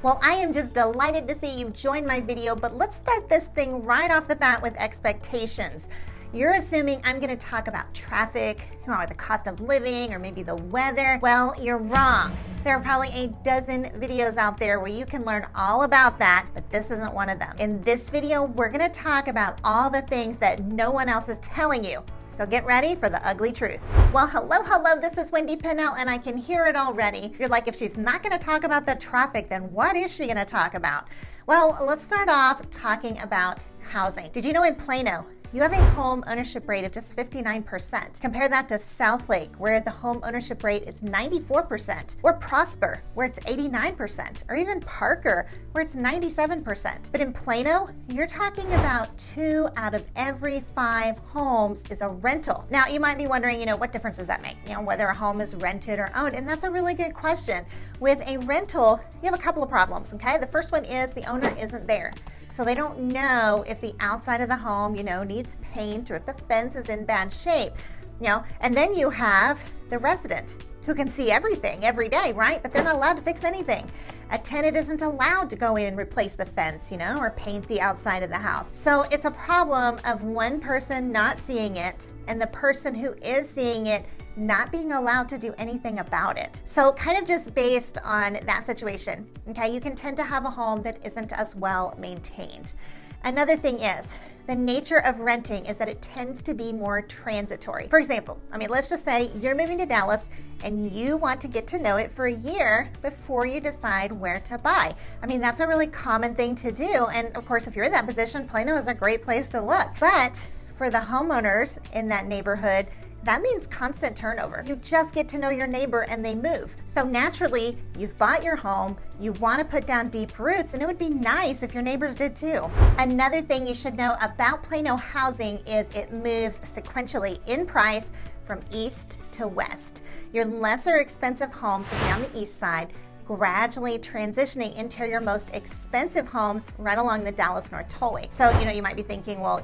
Well, I am just delighted to see you've joined my video, but let's start this thing right off the bat with expectations. You're assuming I'm going to talk about traffic, or the cost of living, or maybe the weather. Well, you're wrong. There are probably a dozen videos out there where you can learn all about that, but this isn't one of them. In this video, we're going to talk about all the things that no one else is telling you. So get ready for the ugly truth. Well, hello, this is Wendy Pinnell, and I can hear it already. You're like, if she's not going to talk about the traffic, then what is she going to talk about? Well, let's start off talking about housing. Did you know in Plano, you have a home ownership rate of just 59%. Compare that to Southlake, where the home ownership rate is 94%, or Prosper, where it's 89%, or even Parker, where it's 97%. But in Plano, you're talking about 2 out of every 5 homes is a rental. Now, you might be wondering, what difference does that make? Whether a home is rented or owned, and that's a really good question. With a rental, you have a couple of problems, okay? The first one is the owner isn't there. So they don't know if the outside of the home, needs paint or if the fence is in bad shape, and then you have the resident who can see everything every day, right? But they're not allowed to fix anything. A tenant isn't allowed to go in and replace the fence, or paint the outside of the house. So it's a problem of one person not seeing it and the person who is seeing it not being allowed to do anything about it. So kind of just based on that situation, okay, you can tend to have a home that isn't as well maintained. Another thing is, the nature of renting is that it tends to be more transitory. For example, let's just say you're moving to Dallas and you want to get to know it for a year before you decide where to buy. That's a really common thing to do. And of course, if you're in that position, Plano is a great place to look. But for the homeowners in that neighborhood, that means constant turnover. You just get to know your neighbor and they move. So naturally, you've bought your home, you want to put down deep roots, and it would be nice if your neighbors did too. Another thing you should know about Plano housing is it moves sequentially in price from east to west. Your lesser expensive homes will be on the east side, gradually transitioning into your most expensive homes right along the Dallas North Tollway. So, you might be thinking, well,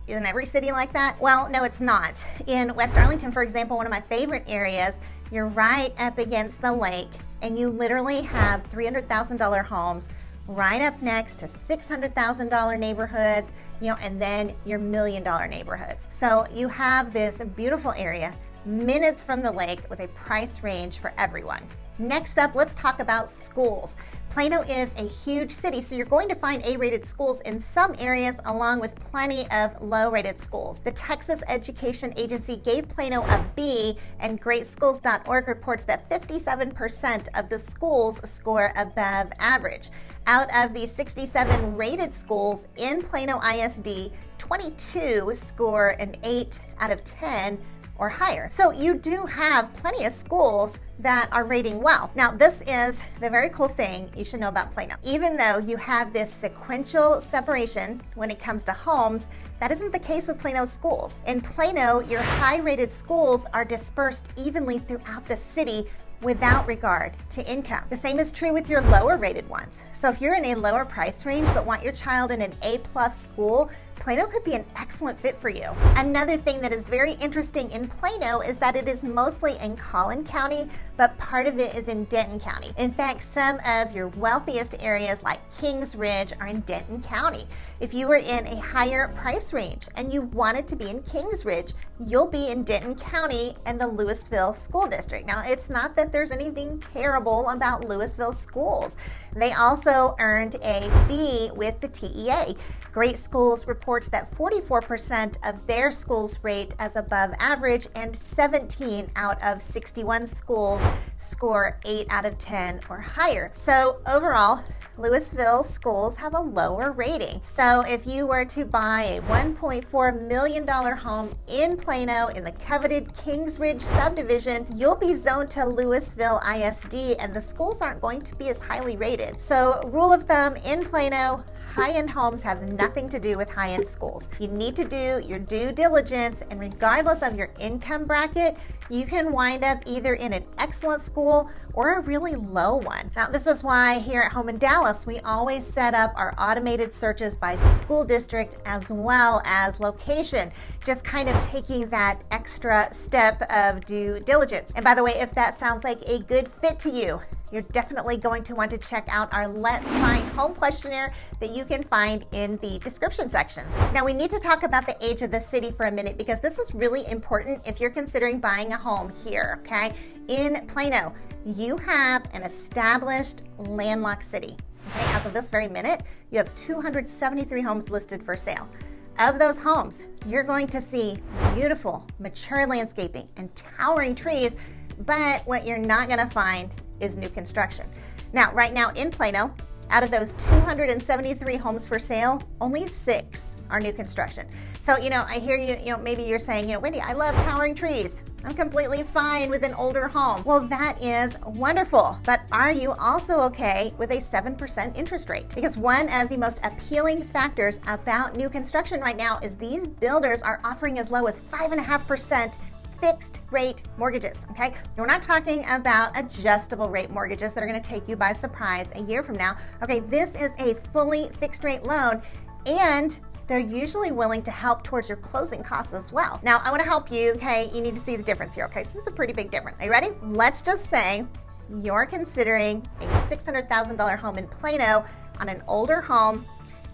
isn't every city like that? Well, no, it's not. In West Arlington, for example, one of my favorite areas, you're right up against the lake and you literally have $300,000 homes right up next to $600,000 neighborhoods, and then your $1 million neighborhoods. So you have this beautiful area minutes from the lake with a price range for everyone. Next up, let's talk about schools. Plano is a huge city, so you're going to find A-rated schools in some areas along with plenty of low-rated schools. The Texas Education Agency gave Plano a B, and GreatSchools.org reports that 57% of the schools score above average. Out of the 67 rated schools in Plano ISD, 22 score an 8 out of 10 or higher. So you do have plenty of schools that are rating well. Now, this is the very cool thing you should know about Plano. Even though you have this sequential separation when it comes to homes, that isn't the case with Plano schools. In Plano, your high-rated schools are dispersed evenly throughout the city without regard to income. The same is true with your lower rated ones. So if you're in a lower price range but want your child in an A+ school, Plano could be an excellent fit for you. Another thing that is very interesting in Plano is that it is mostly in Collin County, but part of it is in Denton County. In fact, some of your wealthiest areas like Kings Ridge are in Denton County. If you were in a higher price range and you wanted to be in Kings Ridge, you'll be in Denton County and the Lewisville School District. Now, it's not that there's anything terrible about Lewisville schools. They also earned a B with the TEA. Great Schools reports that 44% of their schools rate as above average, and 17 out of 61 schools score 8 out of 10 or higher. So overall, Lewisville schools have a lower rating. So if you were to buy a $1.4 million home in Plano in the coveted Kings Ridge subdivision, you'll be zoned to Lewisville ISD, and the schools aren't going to be as highly rated. So rule of thumb in Plano, high-end homes have nothing to do with high-end schools. You need to do your due diligence, and regardless of your income bracket, you can wind up either in an excellent school or a really low one. Now, this is why here at home in Dallas, we always set up our automated searches by school district as well as location, just kind of taking that extra step of due diligence. And by the way, if that sounds like a good fit to you, you're definitely going to want to check out our Let's Find Home questionnaire that you can find in the description section. Now we need to talk about the age of the city for a minute because this is really important if you're considering buying a home here, okay? In Plano, you have an established landlocked city. Okay, as of this very minute, you have 273 homes listed for sale. Of those homes, you're going to see beautiful, mature landscaping and towering trees, but what you're not going to find is new construction. Now, right now in Plano, out of those 273 homes for sale, only 6 are new construction. So, I hear you, maybe you're saying, Wendy, I love towering trees. I'm completely fine with an older home. Well, that is wonderful. But are you also okay with a 7% interest rate? Because one of the most appealing factors about new construction right now is these builders are offering as low as 5.5% fixed rate mortgages, okay? We're not talking about adjustable rate mortgages that are going to take you by surprise a year from now. Okay, this is a fully fixed rate loan, and they're usually willing to help towards your closing costs as well. Now, I want to help you, okay? You need to see the difference here, okay? So this is a pretty big difference. Are you ready? Let's just say you're considering a $600,000 home in Plano on an older home,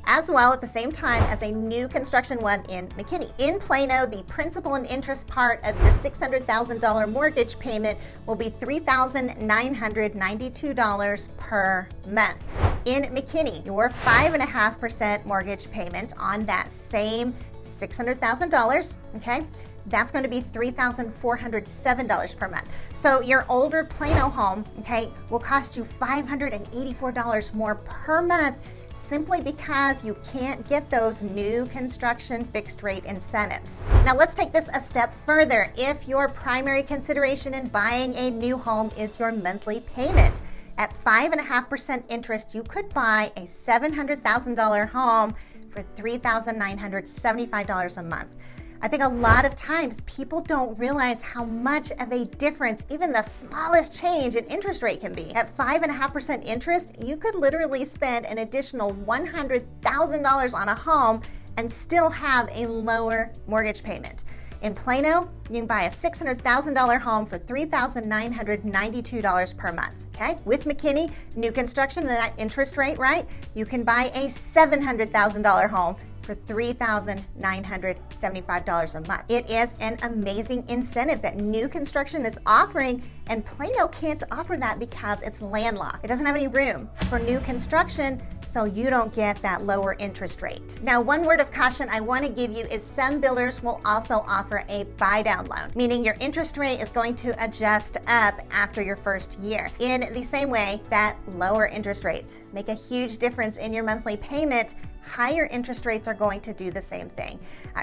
as well at the same time as a new construction one in McKinney. In Plano, the principal and interest part of your $600,000 mortgage payment will be $3,992 per month. In McKinney, your 5.5% mortgage payment on that same $600,000, okay, that's going to be $3,407 per month. So your older Plano home, okay, will cost you $584 more per month simply because you can't get those new construction fixed rate incentives. Now let's take this a step further. If your primary consideration in buying a new home is your monthly payment, at 5.5% interest, you could buy a $700,000 home for $3,975 a month. I think a lot of times people don't realize how much of a difference even the smallest change in interest rate can be. At 5.5% interest, you could literally spend an additional $100,000 on a home and still have a lower mortgage payment. In Plano, you can buy a $600,000 home for $3,992 per month, okay? With McKinney, new construction, that interest rate, right? You can buy a $700,000 home for $3,975 a month. It is an amazing incentive that new construction is offering, and Plano can't offer that because it's landlocked. It doesn't have any room for new construction, so you don't get that lower interest rate. Now, one word of caution I want to give you is some builders will also offer a buy-down loan, meaning your interest rate is going to adjust up after your first year. In the same way that lower interest rates make a huge difference in your monthly payment, higher interest rates are going to do the same thing.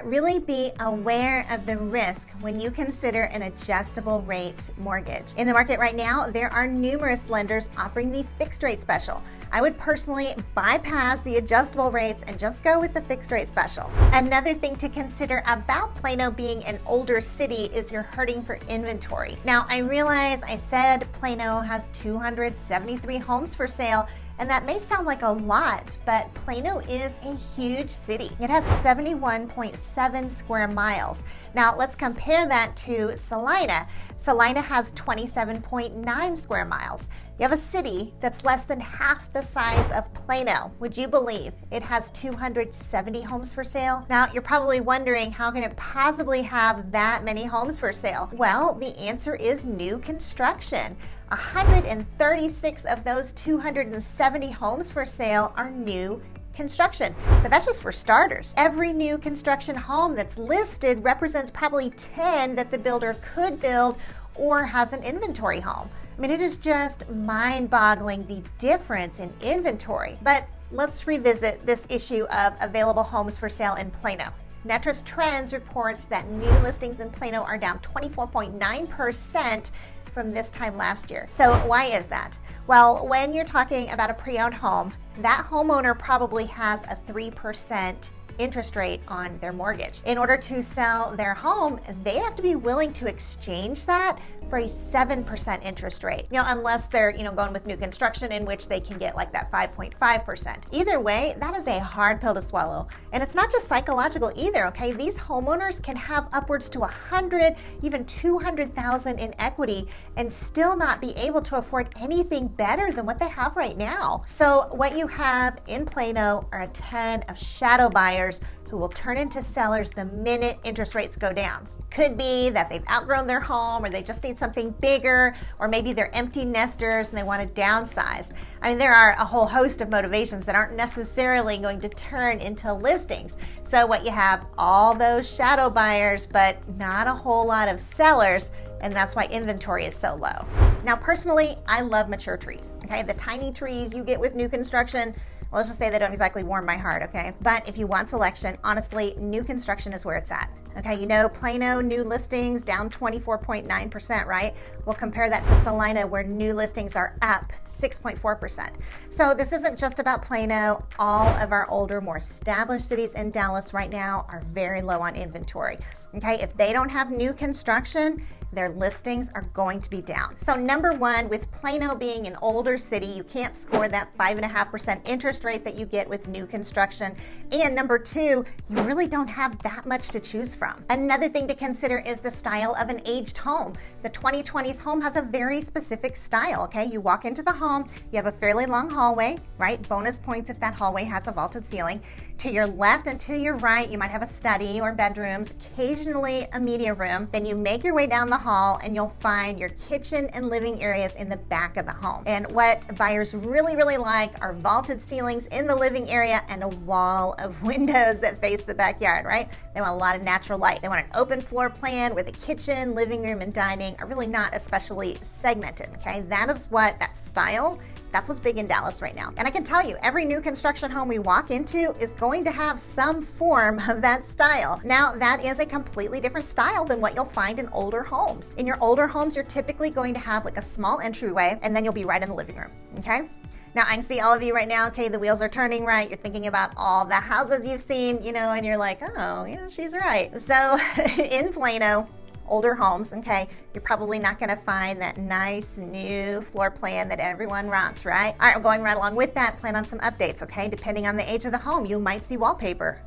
Really be aware of the risk when you consider an adjustable rate mortgage. In the market right now, there are numerous lenders offering the fixed rate special. I would personally bypass the adjustable rates and just go with the fixed rate special. Another thing to consider about Plano being an older city is you're hurting for inventory. Now, I realize I said Plano has 273 homes for sale, and that may sound like a lot, but Plano is a huge city. It has 71.7 square miles. Now let's compare that to Salina. Salina has 27.9 square miles. You have a city that's less than half the size of Plano. Would you believe it has 270 homes for sale? Now you're probably wondering, how can it possibly have that many homes for sale? Well, the answer is new construction. 136 of those 270 homes for sale are new construction. But that's just for starters. Every new construction home that's listed represents probably 10 that the builder could build or has an inventory home. I mean, it is just mind-boggling the difference in inventory. But let's revisit this issue of available homes for sale in Plano. Netris Trends reports that new listings in Plano are down 24.9% from this time last year. So why is that? Well, when you're talking about a pre-owned home, that homeowner probably has a 3% interest rate on their mortgage. In order to sell their home, they have to be willing to exchange that for a 7% interest rate. Unless they're, going with new construction, in which they can get like that 5.5%. Either way, that is a hard pill to swallow. And it's not just psychological either, okay? These homeowners can have upwards to 100, even 200,000 in equity and still not be able to afford anything better than what they have right now. So what you have in Plano are a ton of shadow buyers who will turn into sellers the minute interest rates go down. Could be that they've outgrown their home, or they just need something bigger, or maybe they're empty nesters and they want to downsize. I mean, there are a whole host of motivations that aren't necessarily going to turn into listings. So what you have, all those shadow buyers, but not a whole lot of sellers, and that's why inventory is so low. Now, personally, I love mature trees, okay? The tiny trees you get with new construction, well, let's just say they don't exactly warm my heart, okay? But if you want selection, honestly, new construction is where it's at, okay? Plano new listings down 24.9%, right? We'll compare that to Salina, where new listings are up 6.4%. So this isn't just about Plano. All of our older, more established cities in Dallas right now are very low on inventory, okay? If they don't have new construction, their listings are going to be down. So number one, with Plano being an older city, you can't score that 5.5% interest rate that you get with new construction. And number two, you really don't have that much to choose from. Another thing to consider is the style of an aged home. The 2020s home has a very specific style, okay? You walk into the home, you have a fairly long hallway, right? Bonus points if that hallway has a vaulted ceiling. To your left and to your right, you might have a study or bedrooms, occasionally a media room. Then you make your way down the hall and you'll find your kitchen and living areas in the back of the home. And what buyers really, really like are vaulted ceilings in the living area and a wall of windows that face the backyard, right? They want a lot of natural light. They want an open floor plan where the kitchen, living room, and dining are really not especially segmented, okay? That is what that style, that's what's big in Dallas right now. And I can tell you, every new construction home we walk into is going to have some form of that style. Now, that is a completely different style than what you'll find in older homes. In your older homes, you're typically going to have like a small entryway, and then you'll be right in the living room, okay? Now, I can see all of you right now, okay, the wheels are turning, right? You're thinking about all the houses you've seen, and you're like, oh, yeah, she's right. So in Plano, older homes, okay, you're probably not going to find that nice new floor plan that everyone wants, right? All right, we're going right along with that. Plan on some updates, okay? Depending on the age of the home, you might see wallpaper.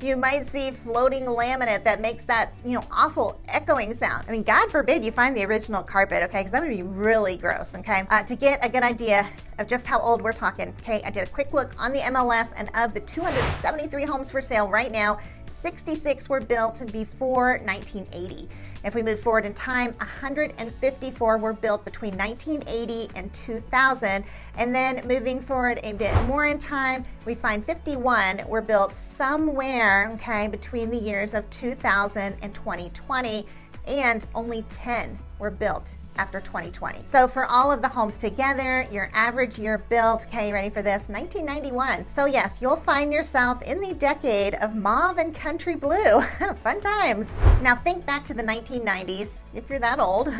You might see floating laminate that makes that, awful echoing sound. I mean, God forbid you find the original carpet, okay? Because that would be really gross, okay? To get a good idea of just how old we're talking, okay, I did a quick look on the MLS, and of the 273 homes for sale right now, 66 were built before 1980. If we move forward in time, 154 were built between 1980 and 2000. And then moving forward a bit more in time, we find 51 were built somewhere, okay, between the years of 2000 and 2020, and only 10 were built after 2020. So for all of the homes together, your average year built, okay, ready for this, 1991. So yes, you'll find yourself in the decade of mauve and country blue. Fun times. Now think back to the 1990s, if you're that old,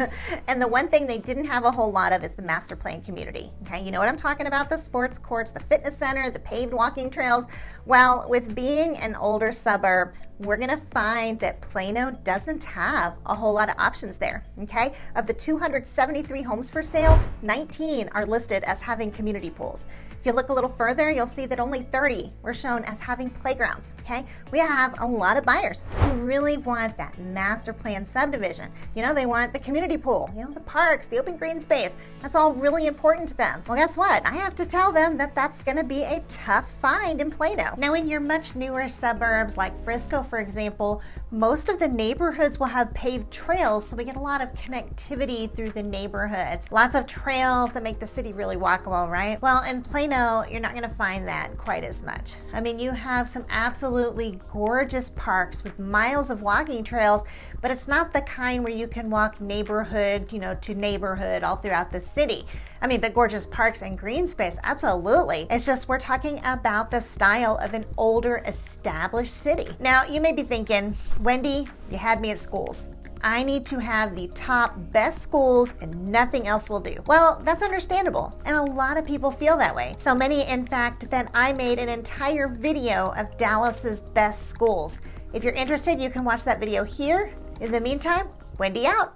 and the one thing they didn't have a whole lot of is the master plan community. Okay, you know what I'm talking about, the sports courts, the fitness center, the paved walking trails. Well, with being an older suburb, we're gonna find that Plano doesn't have a whole lot of options there, okay? Of the 273 homes for sale, 19 are listed as having community pools. If you look a little further, you'll see that only 30 were shown as having playgrounds, okay? We have a lot of buyers who really want that master plan subdivision. They want the community pool, the parks, the open green space. That's all really important to them. Well, guess what? I have to tell them that that's gonna be a tough find in Plano. Now, in your much newer suburbs like Frisco, for example, most of the neighborhoods will have paved trails, so we get a lot of connectivity through the neighborhoods. Lots of trails that make the city really walkable, right? Well, in Plano, you're not gonna find that quite as much. I mean, you have some absolutely gorgeous parks with miles of walking trails, but it's not the kind where you can walk neighborhood, to neighborhood all throughout the city. I mean, but gorgeous parks and green space, absolutely. It's just we're talking about the style of an older, established city. Now, you may be thinking, Wendy, you had me at schools. I need to have the top best schools and nothing else will do. Well, that's understandable, and a lot of people feel that way. So many, in fact, that I made an entire video of Dallas's best schools. If you're interested, you can watch that video here. In the meantime, Wendy out.